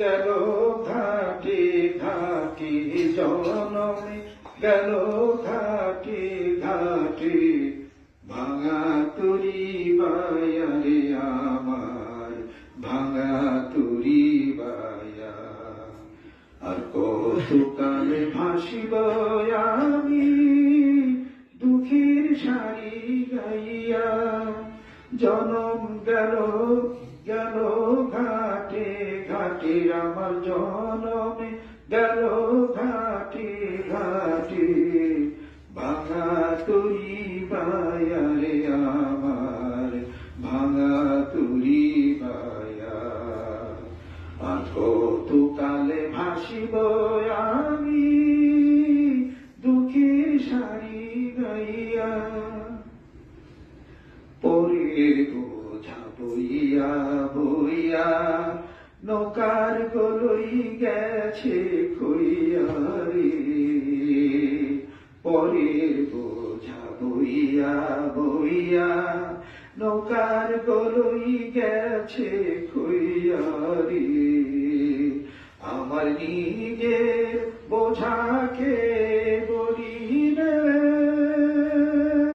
গেল ঘাটে ঘাটে জনমে গেল ঘাটে ঘাটে ভাঙা তুরি বায়ারে আমার ভাঙা তুরি বায়া আর কতকালে ভাসিব আমি দুঃখের শাড়ি গাইয়া জনম গেল গেল ঘাটে ঘাটে আমার জনমে গেল ঘাটে ঘাটে ভাঙা তুরি বায়ারে আমার ভাঙা তুরি বায়া আর কতকালে ভাসিব আমি দুঃখের শাড়ি গাইয়া পরের বোঝা বইয়া বইয়া নৌকার গলই গেছে কইয়া রে পরের বোঝা বইয়া বইয়া নৌকার গলই গেছে কইয়া রে আমার নিজের বোঝাকে